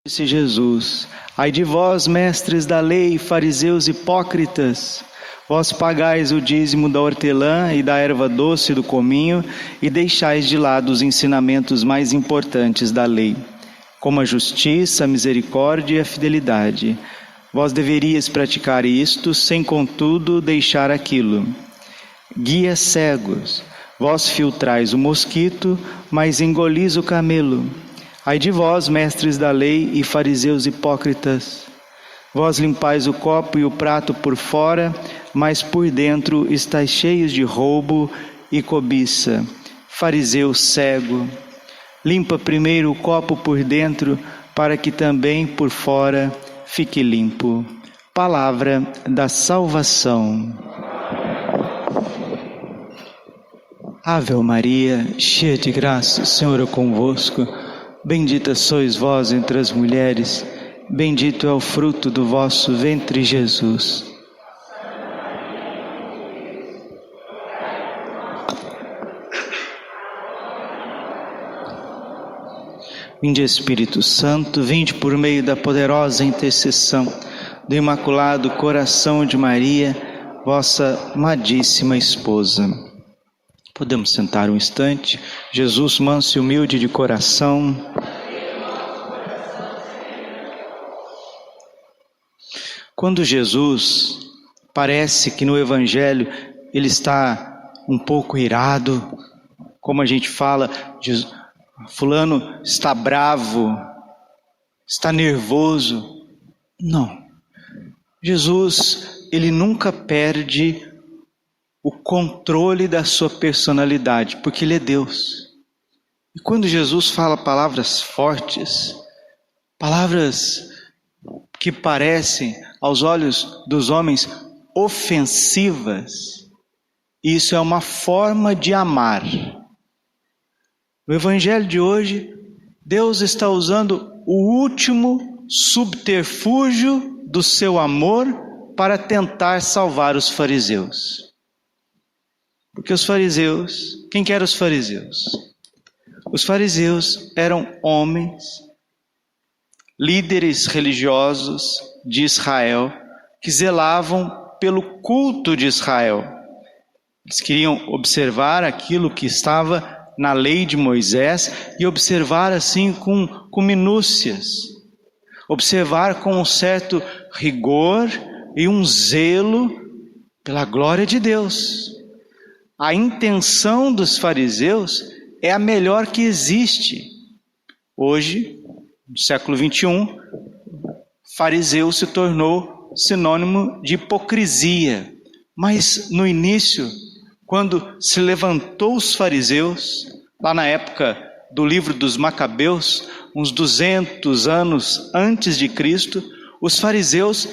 Disse Jesus: Ai de vós, mestres da lei, fariseus hipócritas, vós pagais o dízimo da hortelã e da erva doce do cominho e deixais de lado os ensinamentos mais importantes da lei, como a justiça, a misericórdia e a fidelidade. Vós deverias praticar isto, sem contudo deixar aquilo. Guias cegos, vós filtrais o mosquito, mas engolis o camelo. Ai de vós, mestres da lei e fariseus hipócritas, vós limpais o copo e o prato por fora, mas por dentro estáis cheios de roubo e cobiça. Fariseu cego, limpa primeiro o copo por dentro, para que também por fora fique limpo. Palavra da salvação. Ave Maria, cheia de graça, o Senhor é convosco. Bendita sois vós entre as mulheres, bendito é o fruto do vosso ventre, Jesus. Vinde, Espírito Santo, vinde por meio da poderosa intercessão do Imaculado Coração de Maria, vossa amadíssima esposa. Podemos sentar um instante. Jesus, manso e humilde de coração. Quando Jesus, parece que no Evangelho ele está um pouco irado, como a gente fala, fulano está bravo, está nervoso. Não. Jesus, ele nunca perde o controle da sua personalidade, porque ele é Deus. E quando Jesus fala palavras fortes, palavras que parecem aos olhos dos homens ofensivas, isso é uma forma de amar. No Evangelho de hoje, Deus está usando o último subterfúgio do seu amor para tentar salvar os fariseus. Porque os fariseus, quem que eram os fariseus? Os fariseus eram homens, líderes religiosos de Israel, que zelavam pelo culto de Israel. Eles queriam observar aquilo que estava na lei de Moisés e observar assim com minúcias. Observar com um certo rigor e um zelo pela glória de Deus. A intenção dos fariseus é a melhor que existe. Hoje, no século 21, fariseu se tornou sinônimo de hipocrisia. Mas no início, quando se levantou os fariseus, lá na época do livro dos Macabeus, uns 200 anos antes de Cristo, os fariseus,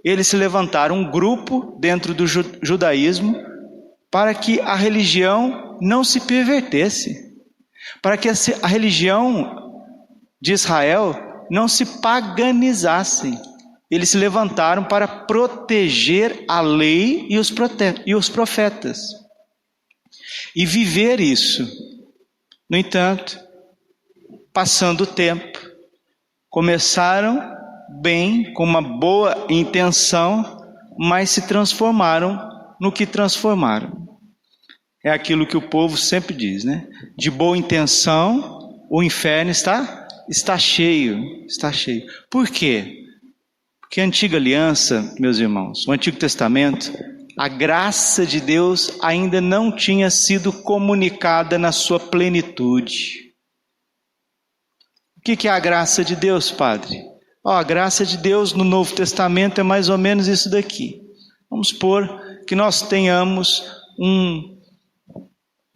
eles se levantaram um grupo dentro do judaísmo, para que a religião não se pervertesse, para que a religião de Israel não se paganizasse. Eles se levantaram para proteger a lei e os profetas, e viver isso. No entanto, passando o tempo, começaram bem, com uma boa intenção, mas se transformaram no que transformaram. É aquilo que o povo sempre diz, né? De boa intenção, o inferno está cheio, está cheio. Por quê? Porque a antiga aliança, meus irmãos, o Antigo Testamento, a graça de Deus ainda não tinha sido comunicada na sua plenitude. O que é a graça de Deus, Padre? A graça de Deus no Novo Testamento é mais ou menos isso daqui. Vamos supor que nós tenhamos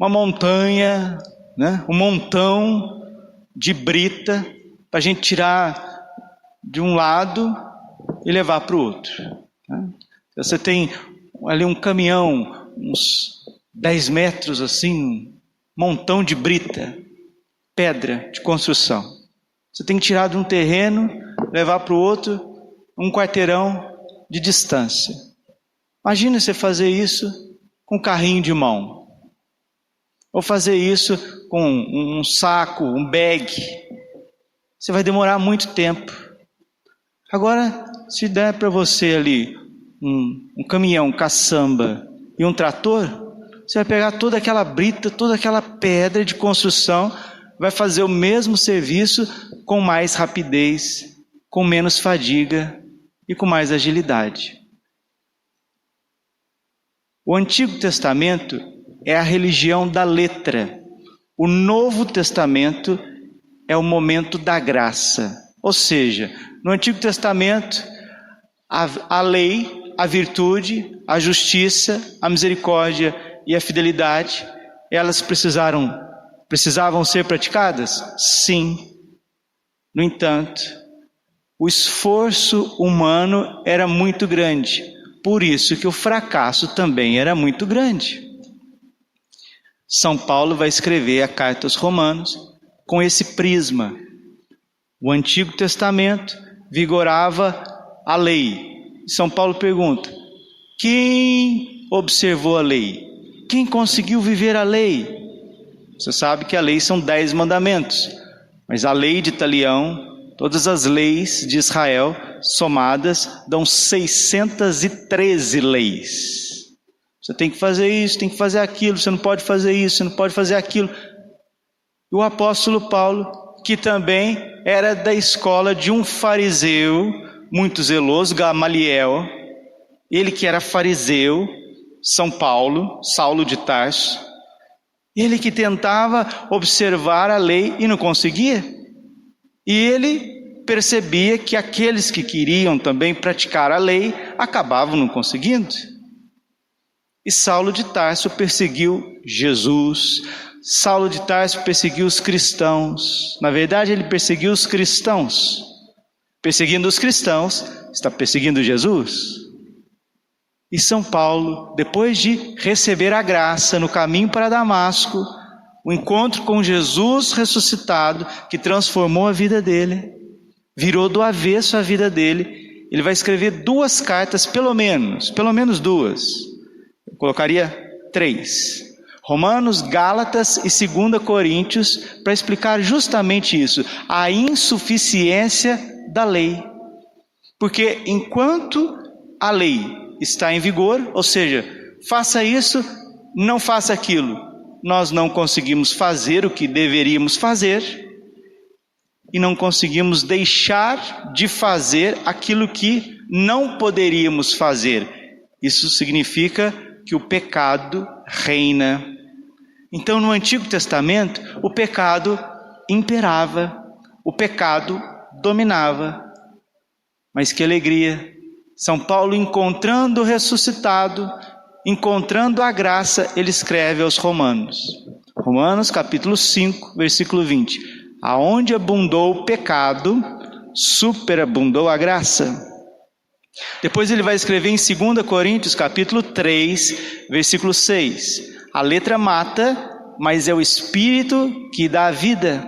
uma montanha, né? Um montão de brita para a gente tirar de um lado e levar para o outro. Né? Você tem ali um caminhão, uns 10 metros assim, montão de brita, pedra de construção. Você tem que tirar de um terreno, levar para o outro, um quarteirão de distância. Imagina você fazer isso com um carrinho de mão. Ou fazer isso com um saco, um bag. você vai demorar muito tempo. Agora, se der para você ali um caminhão, um caçamba e um trator, você vai pegar toda aquela brita, toda aquela pedra de construção, vai fazer o mesmo serviço com mais rapidez, com menos fadiga e com mais agilidade. O Antigo Testamento é a religião da letra. O Novo Testamento é o momento da graça. Ou seja, no Antigo Testamento, a lei, a virtude, a justiça, a misericórdia e a fidelidade, elas precisavam ser praticadas? Sim. No entanto, o esforço humano era muito grande. Por isso que o fracasso também era muito grande. São Paulo vai escrever a carta aos Romanos com esse prisma. O Antigo Testamento vigorava a lei. São Paulo pergunta: quem observou a lei? Quem conseguiu viver a lei? Você sabe que a lei são 10 mandamentos, mas a lei de Talião, todas as leis de Israel somadas dão 613 leis. Você tem que fazer isso, tem que fazer aquilo, você não pode fazer isso, você não pode fazer aquilo. E o apóstolo Paulo, que também era da escola de um fariseu muito zeloso, Gamaliel, ele que era fariseu, São Paulo, Saulo de Tarso, ele que tentava observar a lei e não conseguia. E ele percebia que aqueles que queriam também praticar a lei acabavam não conseguindo. E Saulo de Tarso perseguiu Jesus. Saulo de Tarso perseguiu os cristãos. Na verdade, ele perseguiu os cristãos. Perseguindo os cristãos, está perseguindo Jesus. E São Paulo, depois de receber a graça no caminho para Damasco, o encontro com Jesus ressuscitado, que transformou a vida dele, virou do avesso a vida dele, ele vai escrever 2 cartas, pelo menos 2. Eu colocaria 3. Romanos, Gálatas e 2 Coríntios, para explicar justamente isso, a insuficiência da lei. Porque enquanto a lei está em vigor, ou seja, faça isso, não faça aquilo, nós não conseguimos fazer o que deveríamos fazer, e não conseguimos deixar de fazer aquilo que não poderíamos fazer. Isso significa que o pecado reina. Então, no Antigo Testamento, o pecado imperava, o pecado dominava. Mas que alegria! São Paulo, encontrando o ressuscitado, encontrando a graça, ele escreve aos Romanos. Romanos capítulo 5, versículo 20. Aonde abundou o pecado, superabundou a graça. Depois ele vai escrever em 2 Coríntios capítulo 3, versículo 6. A letra mata, mas é o Espírito que dá a vida.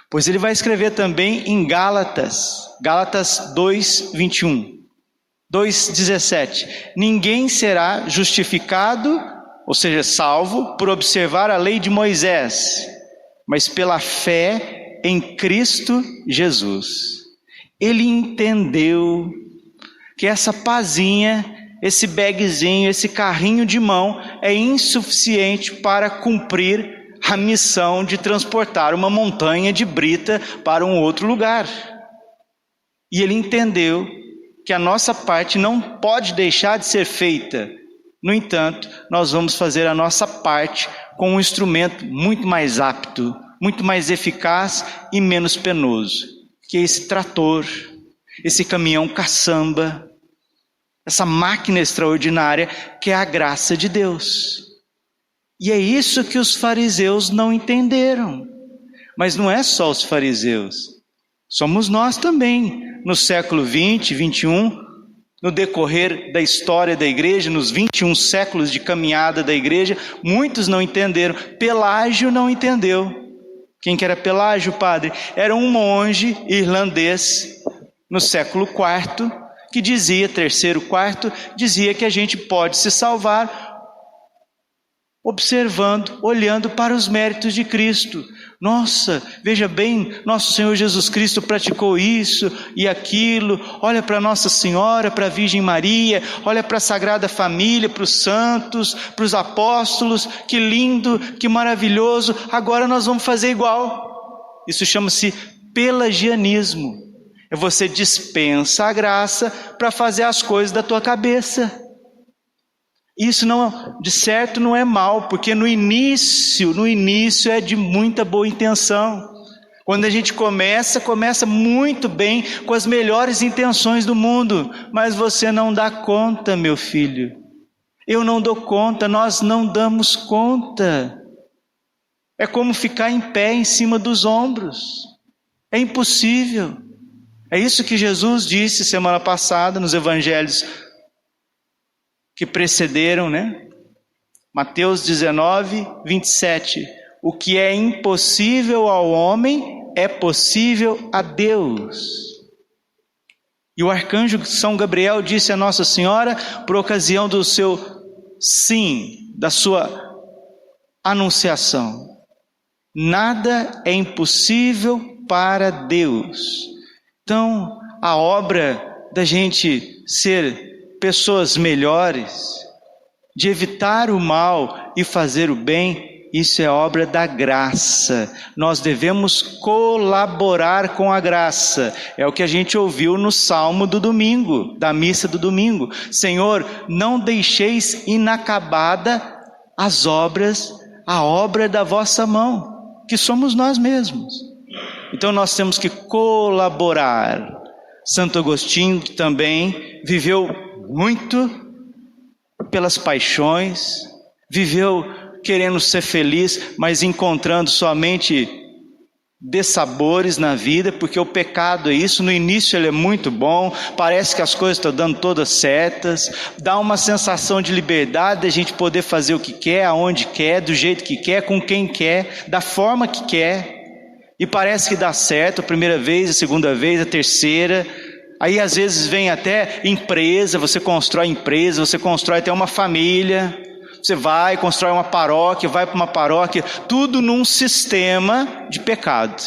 Pois ele vai escrever também em Gálatas 2, 21. 2,17. Ninguém será justificado, ou seja, salvo, por observar a lei de Moisés, mas pela fé em Cristo Jesus. Ele entendeu que essa pazinha, esse bagzinho, esse carrinho de mão é insuficiente para cumprir a missão de transportar uma montanha de brita para um outro lugar. E ele entendeu que a nossa parte não pode deixar de ser feita. No entanto, nós vamos fazer a nossa parte com um instrumento muito mais apto, muito mais eficaz e menos penoso, que é esse trator, esse caminhão caçamba, essa máquina extraordinária que é a graça de Deus. E é isso que os fariseus não entenderam. Mas não é só os fariseus, somos nós também. No século 20, 21, no decorrer da história da igreja, nos 21 séculos de caminhada da igreja, muitos não entenderam. Pelágio não entendeu. Quem que era Pelágio, padre? Era um monge irlandês no século IV, que dizia, terceiro, quarto, dizia que a gente pode se salvar observando, olhando para os méritos de Cristo. Nossa, veja bem, nosso Senhor Jesus Cristo praticou isso e aquilo. Olha para Nossa Senhora, para a Virgem Maria, olha para a Sagrada Família, para os santos, para os apóstolos. Que lindo, que maravilhoso. Agora nós vamos fazer igual. Isso chama-se pelagianismo. É você dispensa a graça para fazer as coisas da tua cabeça. Isso não, de certo não é mal, porque no início é de muita boa intenção. Quando a gente começa muito bem, com as melhores intenções do mundo, mas você não dá conta, meu filho. Eu não dou conta, nós não damos conta. É como ficar em pé em cima dos ombros. É impossível. É isso que Jesus disse semana passada nos evangelhos que precederam, né? Mateus 19, 27. O que é impossível ao homem é possível a Deus. E o arcanjo São Gabriel disse a Nossa Senhora, por ocasião do seu sim, da sua anunciação: nada é impossível para Deus. Então, a obra da gente ser pessoas melhores, de evitar o mal e fazer o bem, isso é obra da graça. Nós devemos colaborar com a graça. É o que a gente ouviu no salmo do domingo, da missa do domingo. Senhor, não deixeis inacabada a obra da vossa mão, que somos nós mesmos. Então nós temos que colaborar. Santo Agostinho também viveu muito pelas paixões, viveu querendo ser feliz, mas encontrando somente dessabores na vida, porque o pecado é isso. No início ele é muito bom, parece que as coisas estão dando todas certas, dá uma sensação de liberdade, a gente poder fazer o que quer, aonde quer, do jeito que quer, com quem quer, da forma que quer, e parece que dá certo a primeira vez, a segunda vez, a terceira. Aí às vezes vem até empresa, você constrói até uma família, você vai, constrói uma paróquia, vai para uma paróquia, tudo num sistema de pecado.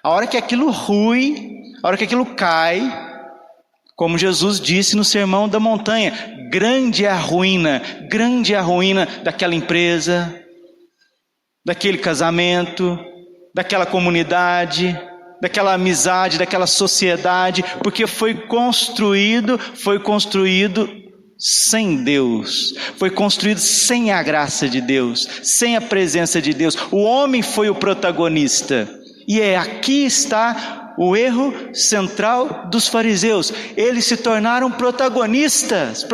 A hora que aquilo rui, a hora que aquilo cai, como Jesus disse no Sermão da Montanha, grande é a ruína daquela empresa, daquele casamento, daquela comunidade, daquela amizade, daquela sociedade, porque foi construído sem Deus, foi construído sem a graça de Deus, sem a presença de Deus. O homem foi o protagonista, e aqui está o erro central dos fariseus. Eles se tornaram protagonistas,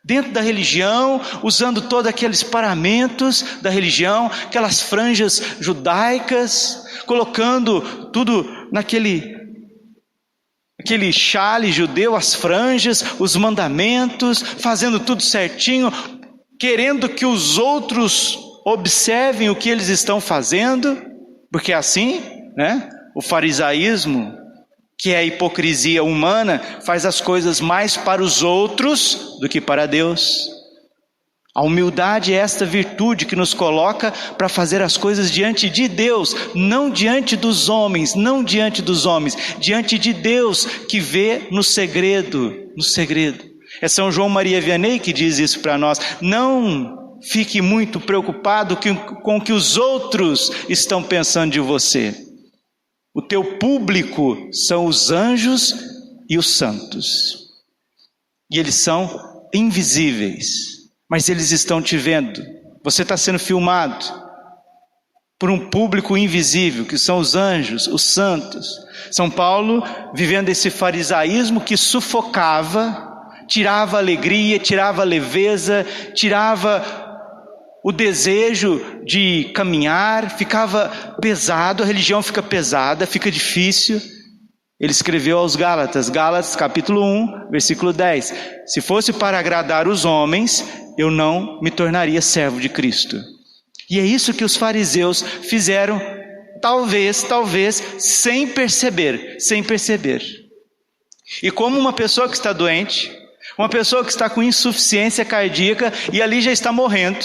dentro da religião, usando todos aqueles paramentos da religião, aquelas franjas judaicas, colocando tudo naquele chale judeu, as franjas, os mandamentos, fazendo tudo certinho, querendo que os outros observem o que eles estão fazendo, porque assim, né? O farisaísmo, que é a hipocrisia humana, faz as coisas mais para os outros do que para Deus. A humildade é esta virtude que nos coloca para fazer as coisas diante de Deus, não diante dos homens, diante de Deus que vê no segredo. É São João Maria Vianney que diz isso para nós. Não fique muito preocupado com o que os outros estão pensando de você. O teu público são os anjos e os santos. E eles são invisíveis, mas eles estão te vendo. Você está sendo filmado por um público invisível, que são os anjos, os santos. São Paulo, vivendo esse farisaísmo que sufocava, tirava a alegria, tirava a leveza, tirava o desejo de caminhar, ficava pesado, a religião fica pesada, fica difícil. Ele escreveu aos Gálatas, capítulo 1, versículo 10. Se fosse para agradar os homens, eu não me tornaria servo de Cristo. E é isso que os fariseus fizeram, talvez, sem perceber. E como uma pessoa que está doente, Uma pessoa que está com insuficiência cardíaca e ali já está morrendo.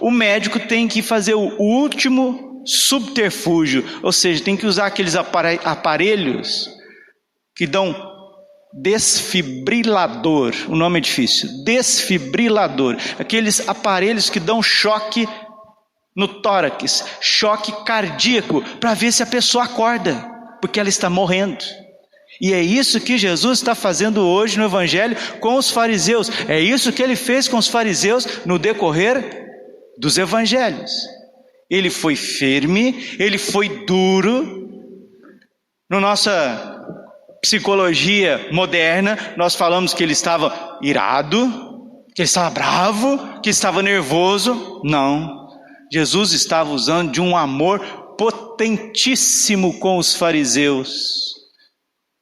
O médico tem que fazer o último subterfúgio, ou seja, tem que usar aqueles aparelhos que dão desfibrilador, o nome é difícil, desfibrilador, aqueles aparelhos que dão choque no tórax, choque cardíaco, para ver se a pessoa acorda, porque ela está morrendo. E é isso que Jesus está fazendo hoje no Evangelho com os fariseus. É isso que ele fez com os fariseus no decorrer dos Evangelhos. Ele foi firme, ele foi duro. Na nossa psicologia moderna, nós falamos que ele estava irado, que ele estava bravo, que estava nervoso. Não. Jesus estava usando de um amor potentíssimo com os fariseus.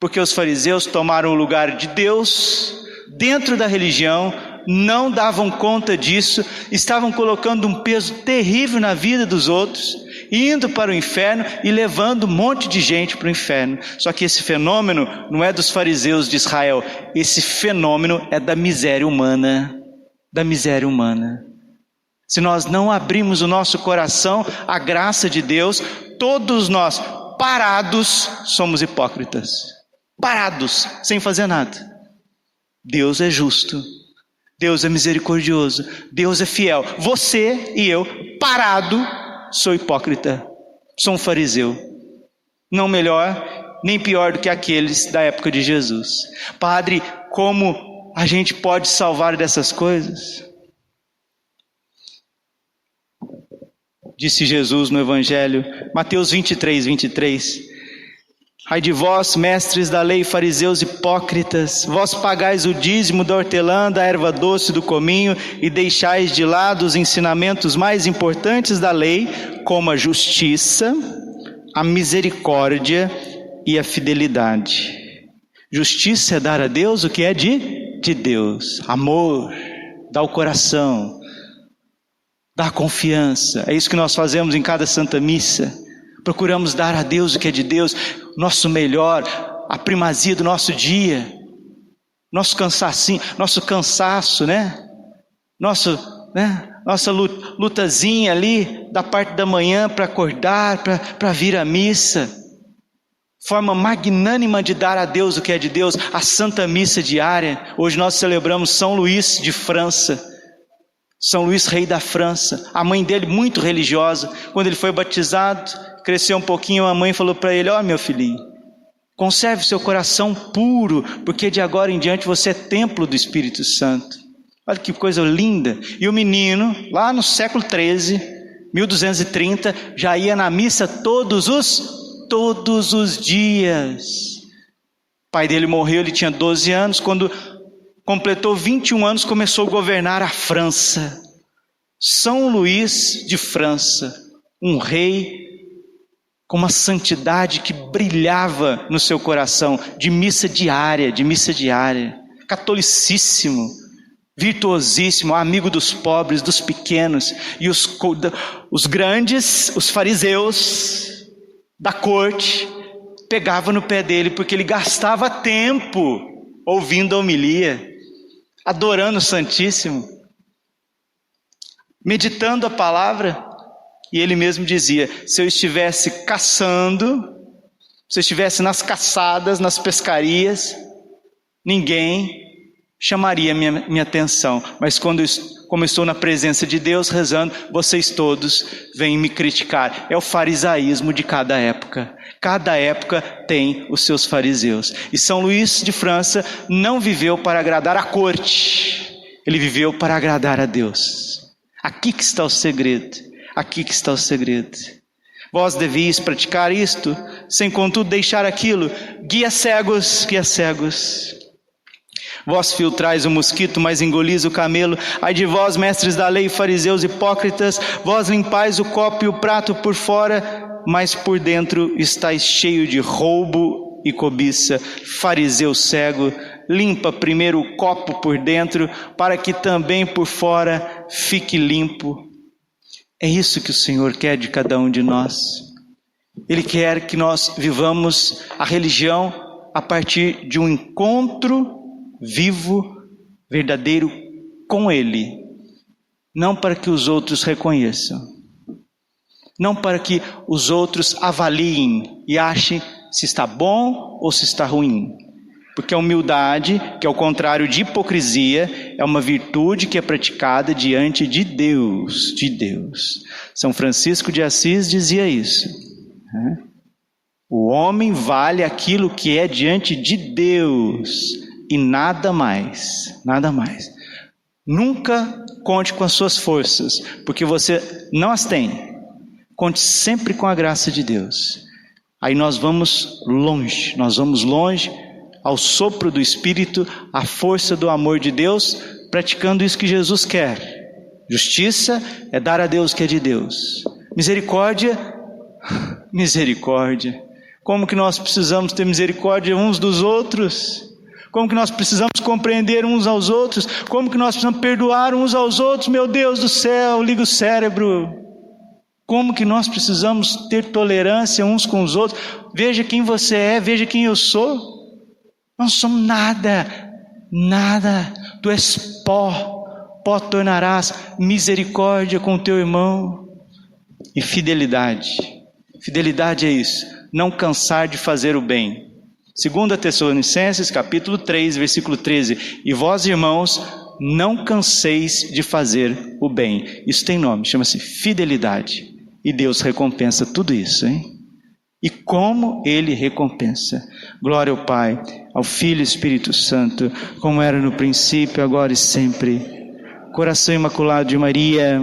Porque os fariseus tomaram o lugar de Deus dentro da religião, não davam conta disso, estavam colocando um peso terrível na vida dos outros, indo para o inferno e levando um monte de gente para o inferno. Só que esse fenômeno não é dos fariseus de Israel, esse fenômeno é da miséria humana, Se nós não abrirmos o nosso coração à graça de Deus, todos nós, parados, somos hipócritas. Parados, sem fazer nada. Deus é justo, Deus é misericordioso, Deus é fiel. Você e eu, parado, sou hipócrita, sou um fariseu. Não melhor, nem pior do que aqueles da época de Jesus. Padre, como a gente pode salvar dessas coisas? Disse Jesus no Evangelho, Mateus 23. Ai de vós, mestres da lei, fariseus hipócritas, vós pagais o dízimo da hortelã, da erva doce, do cominho, e deixais de lado os ensinamentos mais importantes da lei, como a justiça, a misericórdia e a fidelidade. Justiça é dar a Deus o que é de Deus, amor, dar o coração, dar confiança. É isso que nós fazemos em cada Santa Missa. Procuramos dar a Deus o que é de Deus, nosso melhor, a primazia do nosso dia, nosso cansaço, né? Nossa lutazinha ali da parte da manhã para acordar, para vir à missa. Forma magnânima de dar a Deus o que é de Deus, a Santa Missa diária. Hoje nós celebramos São Luís de França. São Luís, rei da França, a mãe dele muito religiosa. Quando ele foi batizado, cresceu um pouquinho, a mãe falou para ele: ó, meu filhinho, conserve seu coração puro, porque de agora em diante você é templo do Espírito Santo. Olha que coisa linda. E o menino, lá no século 13, 1230, já ia na missa todos os dias. O pai dele morreu, ele tinha 12 anos, quando completou 21 anos, começou a governar a França. São Luís de França, um rei com uma santidade que brilhava no seu coração, de missa diária, catolicíssimo, virtuosíssimo, amigo dos pobres, dos pequenos, e os grandes, os fariseus da corte, pegavam no pé dele, porque ele gastava tempo ouvindo a homilia, adorando o Santíssimo, meditando a palavra. E ele mesmo dizia: se eu estivesse caçando, se eu estivesse nas caçadas, nas pescarias, ninguém chamaria minha atenção, mas como estou na presença de Deus rezando, vocês todos vêm me criticar. É o farisaísmo de cada época. Cada época tem os seus fariseus. E São Luís de França não viveu para agradar a corte, ele viveu para agradar a Deus. Aqui que está o segredo. Vós deveis praticar isto, sem contudo deixar aquilo. Guia cegos. Vós filtrais o mosquito, mas engolis o camelo. Ai de vós, mestres da lei, fariseus hipócritas, vós limpais o copo e o prato por fora, mas por dentro estáis cheio de roubo e cobiça. Fariseu cego, limpa primeiro o copo por dentro, para que também por fora fique limpo. É isso que o Senhor quer de cada um de nós. Ele quer que nós vivamos a religião a partir de um encontro vivo verdadeiro com Ele, não para que os outros reconheçam, não para que os outros avaliem e achem se está bom ou se está ruim. Porque a humildade, que é o contrário de hipocrisia, é uma virtude que é praticada diante de Deus, São Francisco de Assis dizia isso, né? O homem vale aquilo que é diante de Deus e nada mais, nada mais. Nunca conte com as suas forças, porque você não as tem. Conte sempre com a graça de Deus. Aí nós vamos longe ao sopro do Espírito, à força do amor de Deus, praticando isso que Jesus quer. Justiça é dar a Deus o que é de Deus. Misericórdia, misericórdia. Como que nós precisamos ter misericórdia uns dos outros? Como que nós precisamos compreender uns aos outros? Como que nós precisamos perdoar uns aos outros? Meu Deus do céu, liga o cérebro. Como que nós precisamos ter tolerância uns com os outros? Veja quem você é, veja quem eu sou. Nós não somos nada, nada. Tu és pó, pó tornarás. Misericórdia com o teu irmão. E fidelidade. Fidelidade é isso, não cansar de fazer o bem. 2 Tessalonicenses, capítulo 3, versículo 13. E vós, irmãos, não canseis de fazer o bem. Isso tem nome, chama-se fidelidade. E Deus recompensa tudo isso, hein? E como Ele recompensa? Glória ao Pai, ao Filho e Espírito Santo, como era no princípio, agora e sempre. Coração Imaculado de Maria,